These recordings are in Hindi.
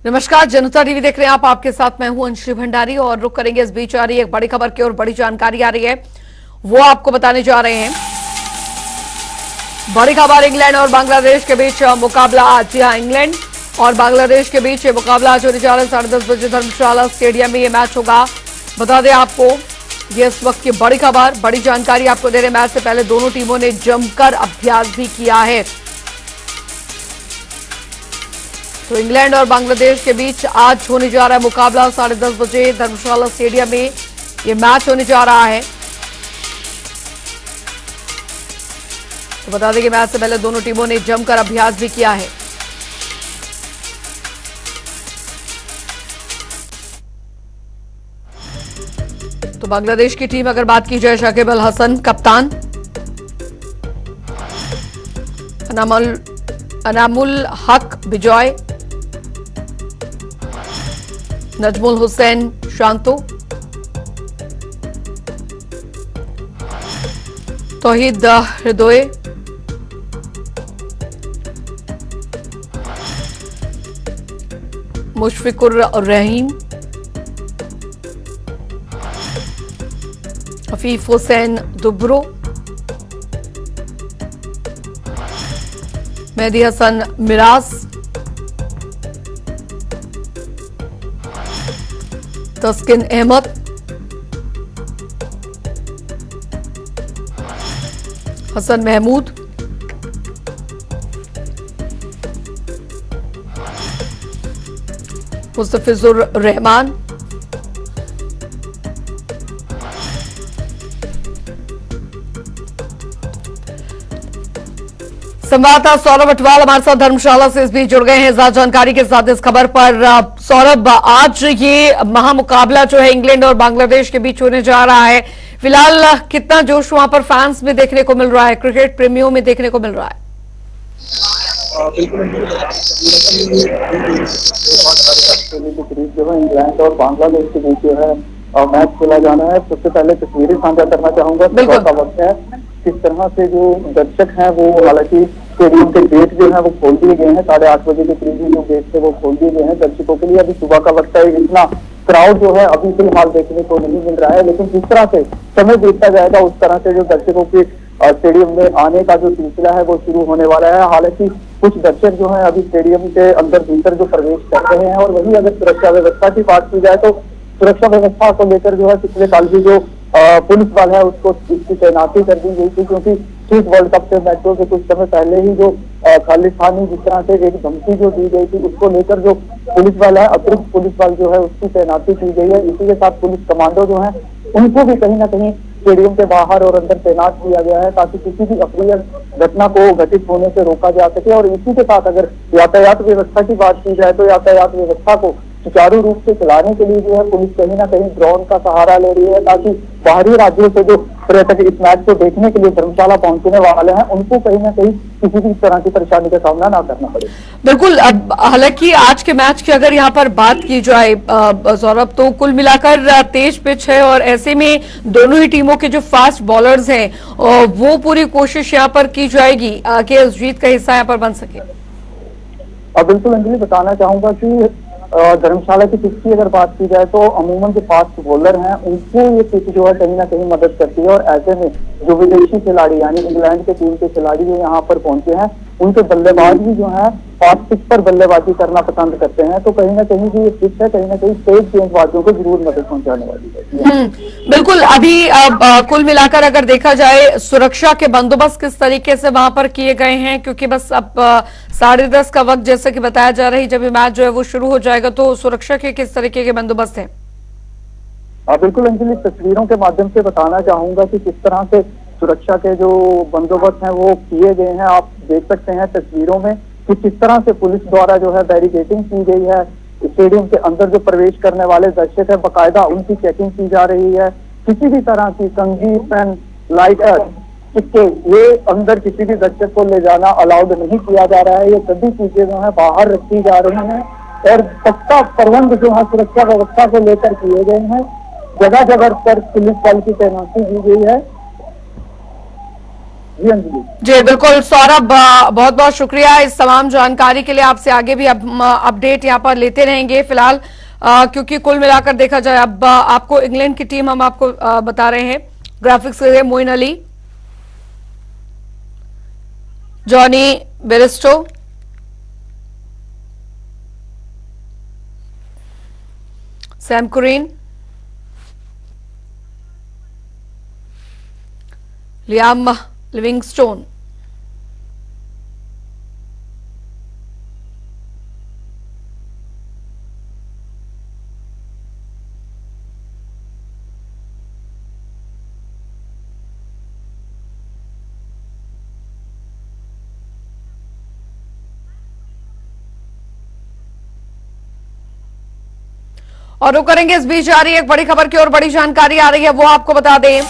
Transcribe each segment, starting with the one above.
नमस्कार, जनता टीवी देख रहे हैं आप। आपके साथ मैं हूं अंशुली भंडारी और रुक करेंगे इस बीच आ रही एक बड़ी खबर की और बड़ी जानकारी आ रही है, वो आपको बताने जा रहे हैं। बड़ी खबर, इंग्लैंड और बांग्लादेश के बीच मुकाबला आज। जी हां, इंग्लैंड और बांग्लादेश के बीच मुकाबला आज होने जा रहा है। 10:30 बजे धर्मशाला स्टेडियम में यह मैच होगा। बता दें आपको, ये इस वक्त की बड़ी खबर, बड़ी जानकारी आपको दे रहे। मैच से पहले दोनों टीमों ने जमकर अभ्यास भी किया है। तो इंग्लैंड और बांग्लादेश के बीच आज होने जा रहा है मुकाबला। 10:30 बजे धर्मशाला स्टेडियम में यह मैच होने जा रहा है। तो बता दें कि मैच से पहले दोनों टीमों ने जमकर अभ्यास भी किया है। तो बांग्लादेश की टीम अगर बात की जाए, शाकिब अल हसन कप्तान, अनामुल हक बिजॉय, नजमुल हुसैन शांतो, तौहीद हृदय, मुशफिकुर रहीम, हफीफ हुसैन दुबरो, मेहदी हसन मिराज, तस्किन अहमद, हसन महमूद, मुस्तफिजुर रहमान, संवाददाता सौरभ अटवाल हमारे साथ धर्मशाला से इस बीच जुड़ गए हैं ज्यादा जानकारी के साथ इस खबर पर। सौरभ, आज ये महामुकाबला जो है इंग्लैंड और बांग्लादेश के बीच होने जा रहा है, फिलहाल कितना जोश वहां पर फैंस में देखने को मिल रहा है, क्रिकेट प्रेमियों में देखने को मिल रहा है? जो है इंग्लैंड और बांग्लादेश के बीच जो है मैच खेला जाना है। सबसे पहले तस्वीरें साझा करना चाहूंगा। का वक्त है, किस तरह से जो दर्शक हैं वो, हालांकि स्टेडियम के गेट जो है वो खोल दिए गए हैं। 8:30 बजे के करीब जो गेट थे वो खोल दिए गए हैं दर्शकों के लिए। अभी सुबह का वक्त है, इतना क्राउड जो है अभी फिलहाल देखने को नहीं मिल रहा है, लेकिन जिस तरह से समय बीतता जाएगा उस तरह से जो दर्शकों के स्टेडियम में आने का जो सिलसिला है वो शुरू होने वाला है। हालांकि कुछ दर्शक जो है अभी स्टेडियम के अंदर भीतर जो प्रवेश कर रहे हैं। और वही अगर सुरक्षा व्यवस्था की बात की जाए तो सुरक्षा व्यवस्था को लेकर जो है पिछले साल भी जो पुलिस बल है उसको इसकी तैनाती कर दी गई थी, क्योंकि ठीक वर्ल्ड कप से मैचों से कुछ समय पहले ही जो खालिस्तानी जिस तरह से एक धमकी जो दी गई थी उसको लेकर जो पुलिस बल है, अतिरिक्त पुलिस बल जो है उसकी तैनाती की गई है। इसी के साथ पुलिस कमांडो जो है उनको भी कहीं ना कहीं स्टेडियम के बाहर और अंदर तैनात किया गया है, ताकि किसी भी अप्रिय घटना को घटित होने से रोका जा सके। और इसी के साथ अगर यातायात व्यवस्था की बात की जाए तो यातायात व्यवस्था को सुचारू रूप से चलाने के लिए जो है पुलिस कहीं ना कहीं ड्रोन का सहारा ले रही है, ताकि बाहरी राज्यों से जो पर्यटक इस मैच को देखने के लिए धर्मशाला पहुंचने वाले हैं उनको कहीं ना कहीं किसी भी तरह की परेशानी का सामना ना करना पड़े। बिल्कुल। अब हालांकि आज के मैच की अगर यहाँ पर बात की जाए सौरभ, तो कुल मिलाकर तेज पिच है और ऐसे में दोनों ही टीमों के जो फास्ट बॉलर्स हैं वो पूरी कोशिश यहाँ पर की जाएगी कि इस जीत का हिस्सा यहाँ पर बन सके। बिल्कुल अंजलि, बताना चाहूंगा कि धर्मशाला की पिच की अगर बात की जाए तो अमूमन जो फास्ट बॉलर हैं उनको ये पिच जो है कहीं ना कहीं मदद करती है। और ऐसे में जो विदेशी खिलाड़ी यानी इंग्लैंड के टीम के खिलाड़ी जो यहाँ पर पहुंचे हैं उनके बल्लेबाज भी जो है फास्ट पिच पर बल्लेबाजी करना पसंद करते हैं। तो कहीं ना कहीं जो ये पिच है कहीं ना कहीं तेज गेंदबाजों को जरूर मदद पहुंचाने वाली है। बिल्कुल। अभी कुल मिलाकर अगर देखा जाए सुरक्षा के बंदोबस्त किस तरीके से वहां पर किए गए हैं, क्योंकि बस अब 10:30 का वक्त जैसे कि बताया जा रहा है, जब ये मैच जो है वो शुरू हो जाएगा तो सुरक्षा के किस तरीके के बंदोबस्त हैं? बिल्कुल अंजलि, तस्वीरों के माध्यम से बताना चाहूंगा कि किस तरह से सुरक्षा के जो बंदोबस्त हैं वो किए गए हैं। आप देख सकते हैं तस्वीरों में कि किस तरह से पुलिस द्वारा जो है बैरिकेडिंग की गई है। स्टेडियम के अंदर जो प्रवेश करने वाले दर्शक है बाकायदा उनकी चेकिंग की जा रही है। किसी भी तरह की कंघी, पेन, लाइटर, सिक्के ये अंदर किसी भी दर्शक को ले जाना अलाउड नहीं किया जा रहा है। ये सभी चीजें जो है बाहर रखी जा रही हैं और पक्का प्रबंध जो है सुरक्षा व्यवस्था को लेकर किए गए हैं। जगह जगह पर पुलिस बल की तैनाती की गई है। जी अंजलि। जी बिल्कुल सौरभ, बहुत बहुत शुक्रिया इस तमाम जानकारी के लिए। आपसे आगे भी अपडेट यहाँ पर लेते रहेंगे फिलहाल, क्योंकि कुल मिलाकर देखा जाए अब आपको इंग्लैंड की टीम हम आपको बता रहे हैं। ग्राफिक्स के लिए Moeen Ali, Jonny Bairstow, Sam Curran, Liam Livingstone, और वो करेंगे। इस बीच आ रही है एक बड़ी खबर की और बड़ी जानकारी आ रही है, वो आपको बता दें।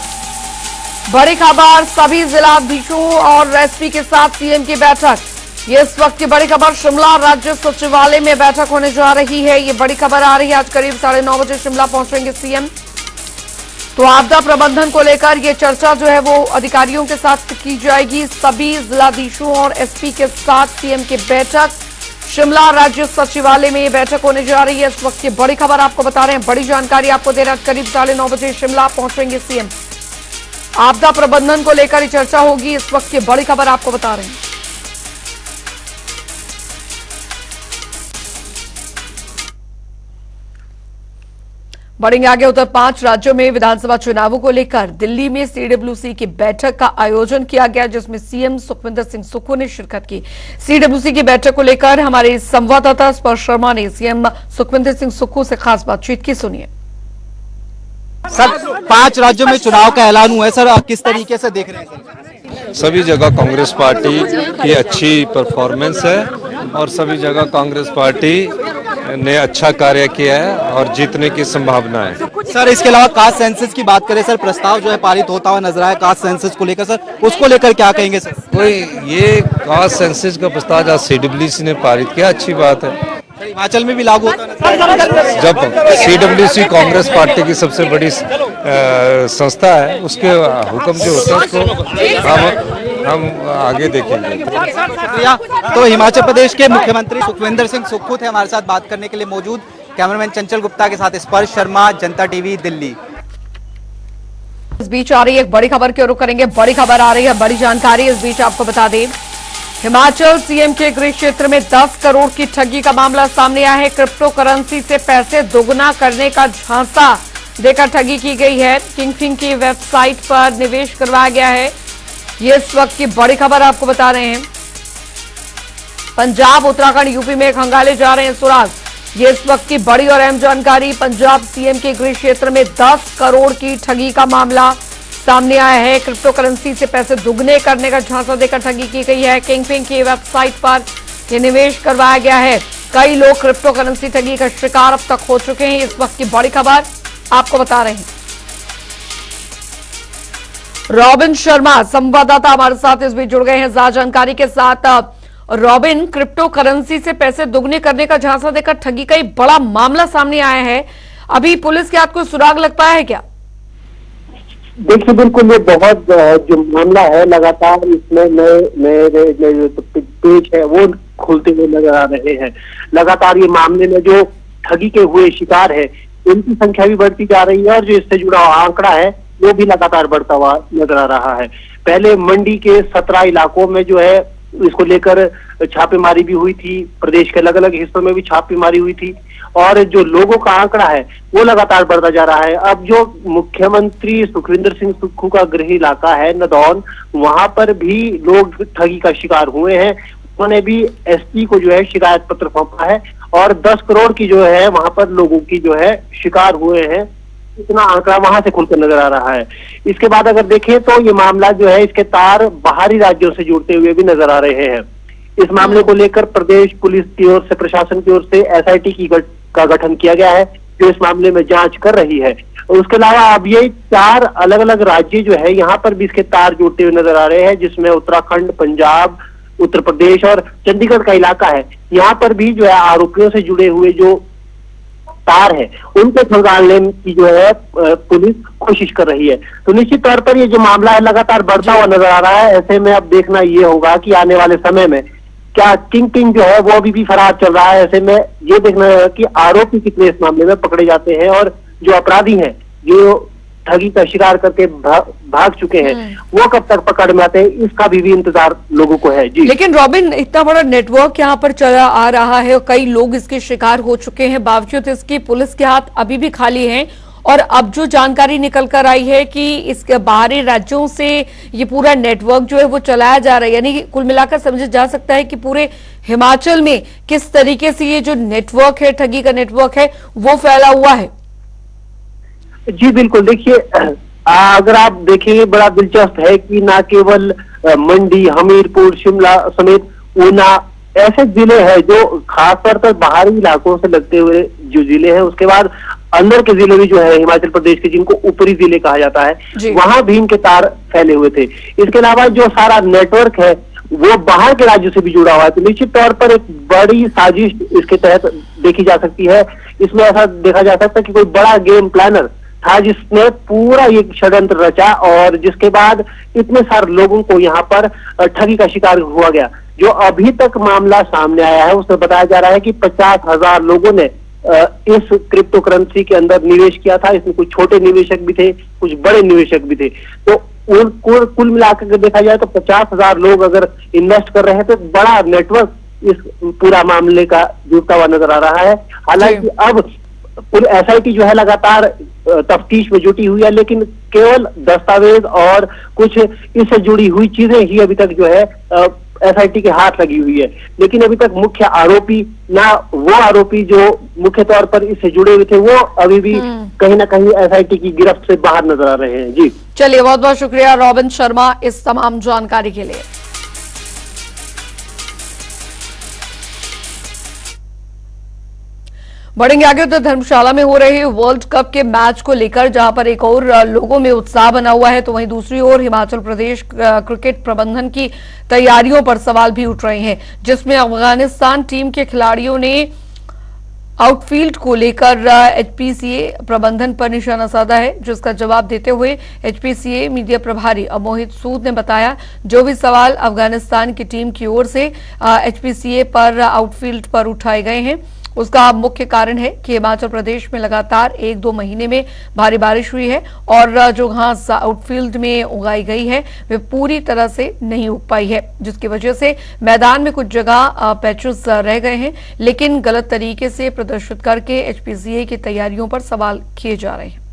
बड़ी खबर, सभी जिलाधीशों और एसपी के साथ सीएम की बैठक। ये इस वक्त की बड़ी खबर, शिमला राज्य सचिवालय में बैठक होने जा रही है। ये बड़ी खबर आ रही है, आज करीब 9:30 बजे शिमला पहुंचेंगे सीएम। तो आपदा प्रबंधन को लेकर ये चर्चा जो है वो अधिकारियों के साथ की जाएगी। सभी जिलाधीशों और एसपी के साथ सीएम की बैठक, शिमला राज्य सचिवालय में ये बैठक होने जा रही है। इस वक्त की बड़ी खबर आपको बता रहे हैं, बड़ी जानकारी आपको दे रहे हैं। करीब 9:30 बजे शिमला पहुंचेंगे सीएम। आपदा प्रबंधन को लेकर चर्चा होगी, इस वक्त की बड़ी खबर आपको बता रहे हैं। बढ़ेंगे आगे। उत्तर 5 राज्यों में विधानसभा चुनावों को लेकर दिल्ली में सीडब्ल्यूसी की बैठक का आयोजन किया गया, जिसमें सीएम सुखविंदर सिंह सुक्खू ने शिरकत की। सीडब्ल्यूसी की बैठक को लेकर हमारे संवाददाता स्पर्श शर्मा ने सीएम सुखविंदर सिंह सुक्खू से खास बातचीत की, सुनिए। सर, 5 राज्यों में चुनाव का ऐलान हुआ है सर, आप किस तरीके से देख रहे हैं? सभी जगह कांग्रेस पार्टी की अच्छी परफॉर्मेंस है और सभी जगह कांग्रेस पार्टी ने अच्छा कार्य किया है और जीतने की संभावना है। सर, इसके अलावा कास्ट सेंसस की बात करें सर, प्रस्ताव जो है पारित होता हुआ नजर आया कास्ट सेंसस को लेकर, सर उसको लेकर क्या कहेंगे सर? कोई ये कास्ट सेंसस का प्रस्ताव आज सीडब्ल्यूसी ने पारित किया, अच्छी बात है। हिमाचल में भी लागू होता है। जब सीडब्ल्यूसी कांग्रेस पार्टी की सबसे बड़ी संस्था है, उसके हुक्म जो होता है उसको हम आगे देखेंगे। तो हिमाचल प्रदेश के मुख्यमंत्री सुखविंदर सिंह सुक्खू थे हमारे साथ बात करने के लिए मौजूद। कैमरामैन चंचल गुप्ता के साथ स्पर्श शर्मा, जनता टीवी, दिल्ली। इस बीच आ रही है एक बड़ी खबर की ओर करेंगे। बड़ी खबर आ रही है, बड़ी जानकारी इस बीच आपको बता दें। हिमाचल सीएम के गृह क्षेत्र में 10 करोड़ की ठगी का मामला सामने आया है। क्रिप्टो करेंसी से पैसे दोगुना करने का झांसा देकर ठगी की गई है। किंगफिंग की वेबसाइट पर निवेश करवाया गया है। ये इस वक्त की बड़ी खबर आपको बता रहे हैं। पंजाब, उत्तराखंड, यूपी में खंगाले जा रहे हैं सुराग। ये इस वक्त की बड़ी और अहम जानकारी। पंजाब सीएम के गृह क्षेत्र में 10 करोड़ की ठगी का मामला सामने आया है। क्रिप्टो करेंसी से पैसे दुगने करने का झांसा देकर ठगी की गई है। किंगफिंग की वेबसाइट पर यह निवेश करवाया गया है। कई लोग क्रिप्टो करेंसी ठगी का शिकार अब तक हो चुके हैं। इस वक्त की बड़ी खबर आपको बता रहे हैं। रॉबिन शर्मा संवाददाता हमारे साथ इस बीच जुड़ गए हैं ज्यादा जानकारी के साथ। रॉबिन, क्रिप्टो करेंसी से पैसे दुगने करने का झांसा देकर ठगी का एक बड़ा मामला सामने आया है। अभी पुलिस के हाथ कोई सुराग लग पाया है क्या? देखिए, बिल्कुल ये बहुत जो मामला है, लगातार इसमें नए जो पेज है वो खुलते हुए नजर आ रहे हैं। लगातार ये मामले में जो ठगी के हुए शिकार है उनकी संख्या भी बढ़ती जा रही है और जो इससे जुड़ा आंकड़ा है वो भी लगातार बढ़ता हुआ नजर आ रहा है। पहले मंडी के 17 इलाकों में जो है इसको लेकर छापेमारी भी हुई थी, प्रदेश के अलग अलग हिस्सों में भी छापेमारी हुई थी और जो लोगों का आंकड़ा है वो लगातार बढ़ता जा रहा है। अब जो मुख्यमंत्री सुखविंदर सिंह सुक्खू का गृह इलाका है नदौन, वहां पर भी लोग ठगी का शिकार हुए हैं। उन्होंने भी एसपी को जो है शिकायत पत्र सौंपा है और 10 करोड़ की जो है वहां पर लोगों की जो है शिकार हुए हैं, इतना आंकड़ा वहां से खुलकर नजर आ रहा है। इसके बाद अगर देखें तो ये मामला जो है इसके तार बाहरी राज्यों से जुड़ते हुए भी नजर आ रहे हैं। इस मामले को लेकर प्रदेश पुलिस की ओर से, प्रशासन की ओर से एसआईटी का गठन किया गया है जो इस मामले में जांच कर रही है। और उसके अलावा अब ये 4 अलग अलग राज्य जो है यहाँ पर भी इसके तार जुड़ते हुए नजर आ रहे हैं, जिसमें उत्तराखंड, पंजाब, उत्तर प्रदेश और चंडीगढ़ का इलाका है। यहाँ पर भी जो है आरोपियों से जुड़े हुए जो तार है उनको खंगालने की जो है पुलिस कोशिश कर रही है। तो निश्चित तौर पर ये जो मामला है लगातार बढ़ता हुआ नजर आ रहा है। ऐसे में अब देखना ये होगा कि आने वाले समय में क्या किंग जो है वो अभी भी फरार चल रहा है। ऐसे में ये देखना होगा कि आरोपी कितने इस मामले में पकड़े जाते हैं और जो अपराधी हैं जो ठगी का शिकार करके भाग चुके हैं वो कब तक पकड़ में आते हैं, इसका भी इंतजार लोगों को है। जी, लेकिन रॉबिन, इतना बड़ा नेटवर्क यहाँ पर चला आ रहा है और कई लोग इसके शिकार हो चुके हैं, बावजूद इसकी पुलिस के हाथ अभी भी खाली हैं। और अब जो जानकारी निकल कर आई है कि इसके बाहरी राज्यों से ये पूरा नेटवर्क जो है वो चलाया जा रहा है, यानी कुल मिलाकर समझा जा सकता है कि पूरे हिमाचल में किस तरीके से ये जो नेटवर्क है, ठगी का नेटवर्क है, वो फैला हुआ है। जी बिल्कुल, देखिए अगर आप देखेंगे बड़ा दिलचस्प है कि ना केवल मंडी, हमीरपुर, शिमला समेत ऊना ऐसे जिले हैं जो खासतौर पर बाहरी इलाकों से लगते हुए जो जिले हैं, उसके बाद अंदर के जिले भी जो है हिमाचल प्रदेश के जिनको ऊपरी जिले कहा जाता है, वहां भी इनके तार फैले हुए थे। इसके अलावा जो सारा नेटवर्क है वो बाहर के राज्यों से भी जुड़ा हुआ है। तो निश्चित तौर पर एक बड़ी साजिश इसके तहत देखी जा सकती है। इसमें ऐसा देखा जा सकता है कि कोई बड़ा गेम प्लानर था जिसने पूरा ये षड्यंत्र रचा और जिसके बाद इतने सारे लोगों को यहाँ पर ठगी का शिकार हुआ गया। जो अभी तक मामला सामने आया है उसमें बताया जा रहा है कि 50,000 लोगों ने इस क्रिप्टो करेंसी के अंदर निवेश किया था। इसमें कुछ छोटे निवेशक भी थे, कुछ बड़े निवेशक भी थे। तो कुल मिलाकर देखा जाए तो 50,000 लोग अगर इन्वेस्ट कर रहे हैं तो बड़ा नेटवर्क इस पूरा मामले का जुड़ता हुआ नजर आ रहा है। हालांकि अब SIT जो है लगातार तफ्तीश में जुटी हुई है, लेकिन केवल दस्तावेज और कुछ इससे जुड़ी हुई चीजें ही अभी तक जो है SIT के हाथ लगी हुई है। लेकिन अभी तक मुख्य आरोपी ना वो आरोपी जो मुख्य तौर पर इससे जुड़े हुए थे वो अभी भी कहीं ना कहीं SIT की गिरफ्त से बाहर नजर आ रहे हैं। जी चलिए, बहुत बहुत शुक्रिया रॉबिन शर्मा इस तमाम जानकारी के लिए। बढ़ेंगे आगे तो धर्मशाला में हो रहे वर्ल्ड कप के मैच को लेकर, जहां पर एक और लोगों में उत्साह बना हुआ है, तो वहीं दूसरी ओर हिमाचल प्रदेश क्रिकेट प्रबंधन की तैयारियों पर सवाल भी उठ रहे हैं, जिसमें अफगानिस्तान टीम के खिलाड़ियों ने आउटफील्ड को लेकर HPCA प्रबंधन पर निशाना साधा है, जिसका जवाब देते हुए HPCA मीडिया प्रभारी मोहित सूद ने बताया, जो भी सवाल अफगानिस्तान की टीम की ओर से HPCA पर आउटफील्ड पर उठाए गए हैं उसका मुख्य कारण है कि हिमाचल प्रदेश में लगातार 1-2 महीने में भारी बारिश हुई है और जो घास आउटफील्ड में उगाई गई है वे पूरी तरह से नहीं उग पाई है, जिसकी वजह से मैदान में कुछ जगह पैचेस रह गए हैं, लेकिन गलत तरीके से प्रदर्शित करके HPCA की तैयारियों पर सवाल किए जा रहे हैं।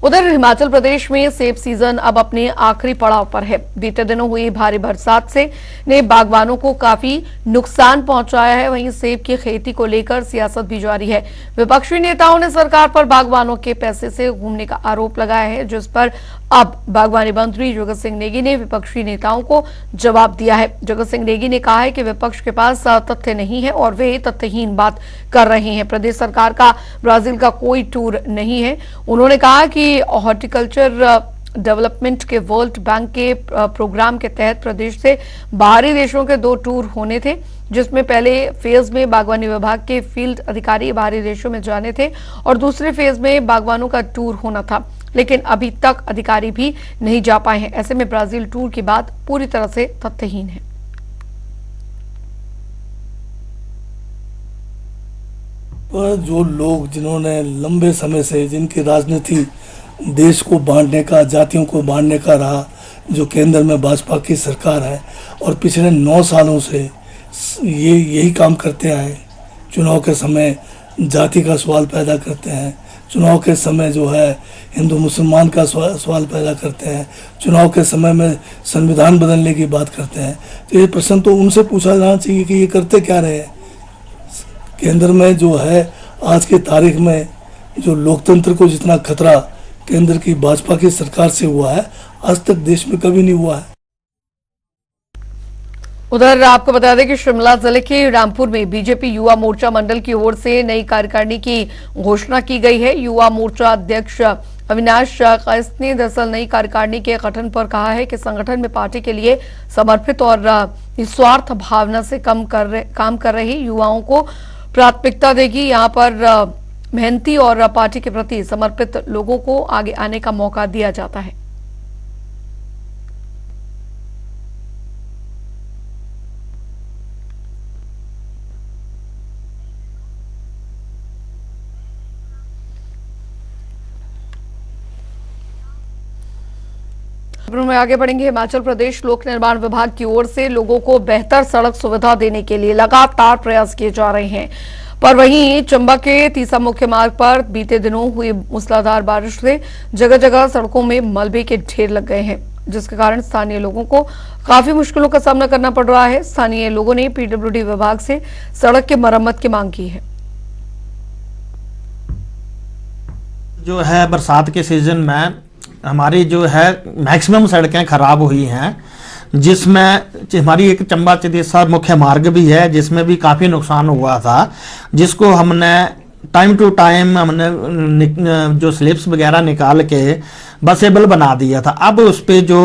उधर हिमाचल प्रदेश में सेब सीजन अब अपने आखिरी पड़ाव पर है। बीते दिनों हुई भारी बरसात से ने बागवानों को काफी नुकसान पहुंचाया है। वहीं सेब की खेती को लेकर सियासत भी जारी है। विपक्षी नेताओं ने सरकार पर बागवानों के पैसे से घूमने का आरोप लगाया है, जिस पर अब बागवानी मंत्री जगत सिंह नेगी ने विपक्षी नेताओं को जवाब दिया है। जगत सिंह नेगी ने कहा है कि विपक्ष के पास तथ्य नहीं है और वे तथ्यहीन बात कर रहे हैं। प्रदेश सरकार का ब्राजील का कोई टूर नहीं है। उन्होंने कहा कि हॉर्टिकल्चर डेवलपमेंट के वर्ल्ड बैंक के प्रोग्राम के तहत प्रदेश से बाहरी देशों के 2 टूर होने थे, जिसमें पहले फेज में बागवानी विभाग के फील्ड अधिकारी बाहरी देशों में जाने थे और दूसरे फेज में बागवानों का टूर होना था, लेकिन अभी तक अधिकारी भी नहीं जा पाए हैं। ऐसे में ब्राजील टूर की बात पूरी तरह से तथ्यहीन है। पर जो लोग जिन्होंने लंबे समय से जिनकी राजनीति देश को बांटने का, जातियों को बांटने का रहा, जो केंद्र में भाजपा की सरकार है और पिछले 9 सालों से ये यही काम करते आए। चुनाव के समय जाति का सवाल पैदा करते हैं, चुनाव के समय जो है हिंदू मुसलमान का सवाल पैदा करते हैं, चुनाव के समय में संविधान बदलने की बात करते हैं। तो ये प्रश्न तो उनसे पूछा जाना चाहिए कि ये करते क्या रहे हैं। केंद्र में जो है आज की तारीख में जो लोकतंत्र को जितना खतरा केंद्र की भाजपा की सरकार से हुआ है, आज तक देश में कभी नहीं हुआ है। उधर आपको बता दें कि शिमला जिले के रामपुर में बीजेपी युवा मोर्चा मंडल की ओर से नई कार्यकारिणी की घोषणा की गई है। युवा मोर्चा अध्यक्ष अविनाश कैस ने दरअसल नई कार्यकारिणी के गठन पर कहा है कि संगठन में पार्टी के लिए समर्पित और निस्वार्थ भावना से काम कर रहे युवाओं को प्राथमिकता देगी। यहाँ पर मेहनती और पार्टी के प्रति समर्पित लोगों को आगे आने का मौका दिया जाता है। खबरों में आगे बढ़ेंगे। हिमाचल प्रदेश लोक निर्माण विभाग की ओर से लोगों को बेहतर सड़क सुविधा देने के लिए लगातार प्रयास किए जा रहे हैं, पर वहीं चंबा के तीसा मुख्य मार्ग पर बीते दिनों हुई मूसलाधार बारिश से जगह जगह सड़कों में मलबे के ढेर लग गए हैं, जिसके कारण स्थानीय लोगों को काफी मुश्किलों का सामना करना पड़ रहा है। स्थानीय लोगों ने पीडब्ल्यूडी विभाग से सड़क की मरम्मत की मांग की है। जो है बरसात के सीजन में हमारी जो है मैक्सिमम सड़कें खराब हुई हैं, जिसमें हमारी एक चंबा तीसा मुख्य मार्ग भी है जिसमें भी काफ़ी नुकसान हुआ था, जिसको हमने टाइम टू टाइम हमने जो स्लिप्स वगैरह निकाल के बसेबल बना दिया था। अब उस पर जो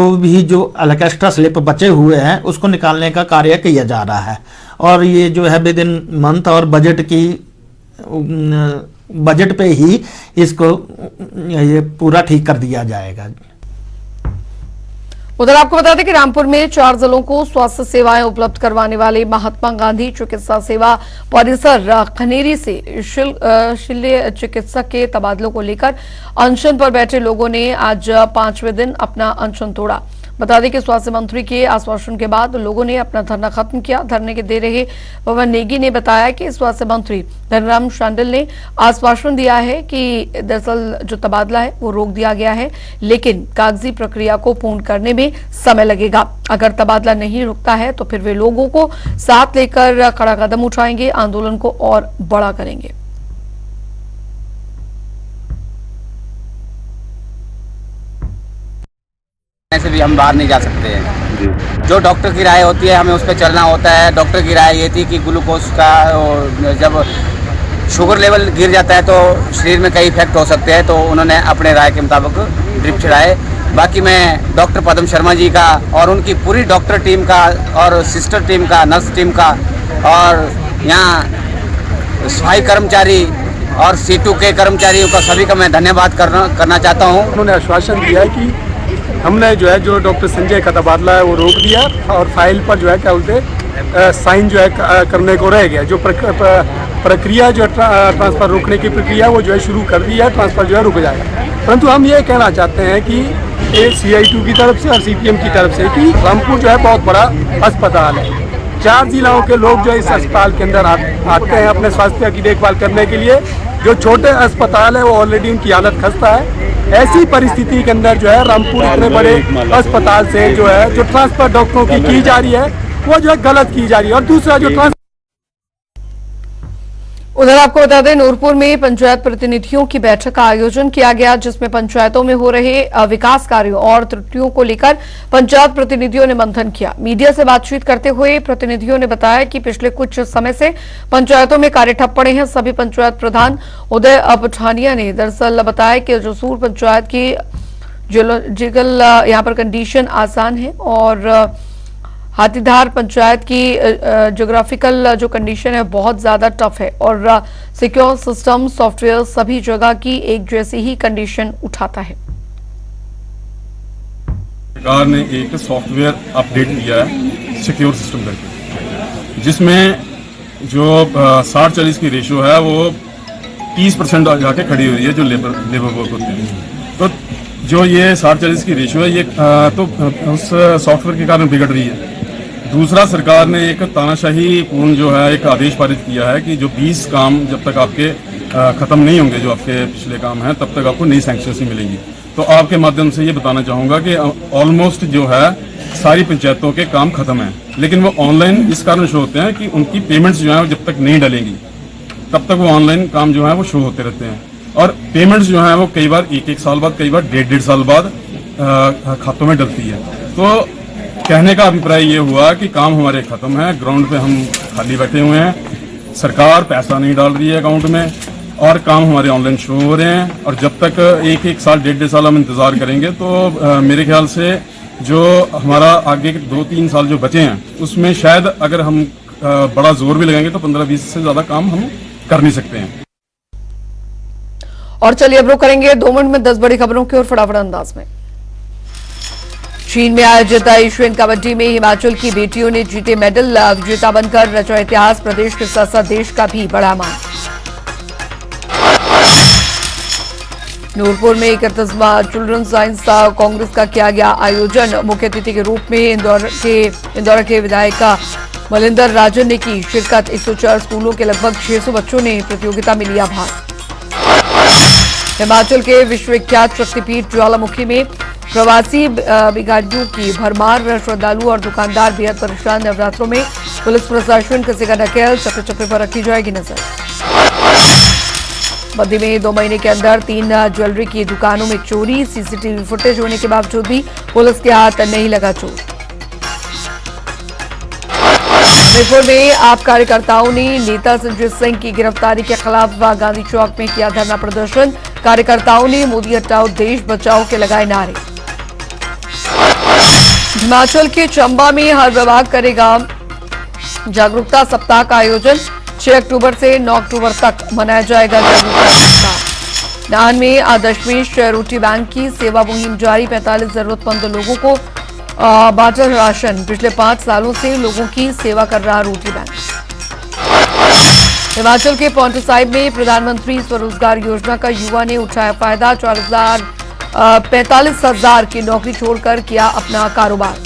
एक्स्ट्रा स्लिप बचे हुए हैं उसको निकालने का कार्य किया जा रहा है और ये जो है विद इन मंथ और बजट पे ही इसको ये पूरा ठीक कर दिया जाएगा। उधर आपको बता दें कि रामपुर में 4 जिलों को स्वास्थ्य सेवाएं उपलब्ध करवाने वाले महात्मा गांधी चिकित्सा सेवा परिसर खनेरी से शल्य चिकित्सक के तबादलों को लेकर अनशन पर बैठे लोगों ने आज 5वें दिन अपना अनशन तोड़ा। बता दें कि स्वास्थ्य मंत्री के आश्वासन के बाद लोगों ने अपना धरना खत्म किया। धरने के दे रहे पवन नेगी ने बताया कि स्वास्थ्य मंत्री धनराम शांडिल ने आश्वासन दिया है कि दरअसल जो तबादला है वो रोक दिया गया है, लेकिन कागजी प्रक्रिया को पूर्ण करने में समय लगेगा। अगर तबादला नहीं रुकता है तो फिर वे लोगों को साथ लेकर कड़ा कदम उठाएंगे, आंदोलन को और बड़ा करेंगे। से भी हम बाहर नहीं जा सकते हैं। जो डॉक्टर की राय होती है हमें उस पर चलना होता है। डॉक्टर की राय ये थी कि ग्लूकोज का जब शुगर लेवल गिर जाता है तो शरीर में कई इफेक्ट हो सकते हैं, तो उन्होंने अपने राय के मुताबिक ड्रिप चढ़ाए। बाकी मैं डॉक्टर पद्म शर्मा जी का और उनकी पूरी डॉक्टर टीम का और सिस्टर टीम का, नर्स टीम का और यहाँ सफाई कर्मचारी और C2 के कर्मचारियों का सभी का मैं धन्यवाद करना चाहता हूँ। उन्होंने आश्वासन दिया है कि हमने जो है जो डॉक्टर संजय का तबादला है वो रोक दिया और फाइल पर जो है क्या बोलते साइन जो है करने को रह गया। जो प्रक्रिया जो ट्रांसफ़र रोकने की प्रक्रिया वो जो है शुरू कर दी है, ट्रांसफ़र जो है रुक जाएगा। परंतु हम ये कहना चाहते हैं कि CI2 की तरफ से और CPM की तरफ से कि रामपुर जो है बहुत बड़ा अस्पताल है। 4 जिलों के लोग जो इस अस्पताल के अंदर आते हैं अपने स्वास्थ्य की देखभाल करने के लिए। जो छोटे अस्पताल है वो ऑलरेडी उनकी हालत खस्ता है। ऐसी परिस्थिति के अंदर जो है रामपुर इतने बड़े अस्पताल से जो है जो ट्रांसफर डॉक्टरों की जा रही है वो जो है गलत की जा रही है। और दूसरा जो उधर आपको बता दें नूरपुर में पंचायत प्रतिनिधियों की बैठक का आयोजन किया गया, जिसमें पंचायतों में हो रहे विकास कार्यों और त्रुटियों को लेकर पंचायत प्रतिनिधियों ने मंथन किया। मीडिया से बातचीत करते हुए प्रतिनिधियों ने बताया कि पिछले कुछ समय से पंचायतों में कार्य ठप पड़े हैं। सभी पंचायत प्रधान उदय पठानिया ने दरअसल बताया कि जसूर पंचायत की जियोलॉजिकल यहाँ पर कंडीशन आसान है और हाथीधार पंचायत की ज्योग्राफिकल जो कंडीशन है बहुत ज्यादा टफ है और सिक्योर सिस्टम सॉफ्टवेयर सभी जगह की एक जैसी ही कंडीशन उठाता है। सरकार ने एक सॉफ्टवेयर अपडेट किया है सिक्योर सिस्टम करके, जिसमें जो 60-40 की रेशियो है वो 30% जाके खड़ी हुई है जो लेबर वर्क होती है। तो जो ये 60-40 की रेशियो है ये तो उस सॉफ्टवेयर के कारण बिगड़ रही है। दूसरा, सरकार ने एक तानाशाही पूर्ण जो है एक आदेश पारित किया है कि जो 20 काम जब तक आपके ख़त्म नहीं होंगे, जो आपके पिछले काम हैं, तब तक आपको नई सैंक्शंस ही मिलेंगी। तो आपके माध्यम से ये बताना चाहूँगा कि ऑलमोस्ट जो है सारी पंचायतों के काम खत्म हैं, लेकिन वो ऑनलाइन इस कारण शो होते हैं कि उनकी पेमेंट्स जो है जब तक नहीं डलेंगी तब तक वो ऑनलाइन काम जो है वो शो होते रहते हैं। और पेमेंट्स जो है वो कई बार 1-1 साल बाद, कई बार 1.5 साल बाद खातों में डलती है। तो कहने का अभिप्राय ये हुआ कि काम हमारे खत्म है, ग्राउंड पे हम खाली बैठे हुए हैं, सरकार पैसा नहीं डाल रही है अकाउंट में, और काम हमारे ऑनलाइन शुरू हो रहे हैं। और जब तक एक साल 1.5 साल हम इंतजार करेंगे तो मेरे ख्याल से जो हमारा आगे के 2-3 साल जो बचे हैं उसमें शायद अगर हम बड़ा जोर भी लगाएंगे तो 15-20 से ज्यादा काम हम कर नहीं सकते हैं। और चलिए अब रुक करेंगे 2 मिनट में 10 बड़ी खबरों की ओर फटाफट अंदाज में। चीन में आयोजित एशियन कबड्डी में हिमाचल की बेटियों ने जीते मेडल, विजेता बनकर रचा इतिहास। प्रदेश के साथ साथ देश का भी बड़ा मान। नूरपुर में 31वां चिल्ड्रन साइंस कांग्रेस का किया गया आयोजन। मुख्य अतिथि के रूप में इंदौर के विधायक मलिंदर राजन ने की शिरकत। 104 स्कूलों के लगभग 600 बच्चों ने प्रतियोगिता में लिया भाग। हिमाचल के विश्वविख्यात शक्तिपीठ ज्वालामुखी में प्रवासी बिगाड़ियों की भरमार। श्रद्धालु और दुकानदार बेहद परेशान। नवरात्रों में पुलिस प्रशासन कसेगा नकेल, चप्पे चप्पे पर रखी जाएगी नजर। बद्दी में 2 महीने के अंदर 3 ज्वेलरी की दुकानों में चोरी। सीसीटीवी फुटेज होने के बावजूद भी पुलिस के हाथ नहीं लगा चोर। हमीरपुर में आप कार्यकर्ताओं ने नेता संजय सिंह की गिरफ्तारी के खिलाफ गांधी चौक में किया धरना प्रदर्शन। कार्यकर्ताओं ने मोदी हटाओ देश बचाओ के लगाए नारे। हिमाचल के चंबा में हर विभाग करेगा जागरूकता सप्ताह का आयोजन। 6 अक्टूबर से 9 अक्टूबर तक मनाया जाएगा जागरूकता सप्ताह। नाहन में दशमेश रोटी बैंक की सेवा मुहिम जारी। 45 जरूरतमंद लोगों को बांटा राशन। पिछले 5 सालों से लोगों की सेवा कर रहा रोटी बैंक। हिमाचल के पौंटा साहिब में प्रधानमंत्री स्वरोजगार योजना का युवा ने उठाया फायदा। 45,000 की नौकरी छोड़कर किया अपना कारोबार।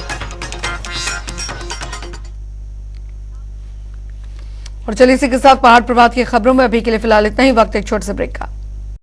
और चलिए इसी के साथ पहाड़ प्रभात की खबरों में अभी के लिए फिलहाल इतना ही। वक्त एक छोटे से ब्रेक का।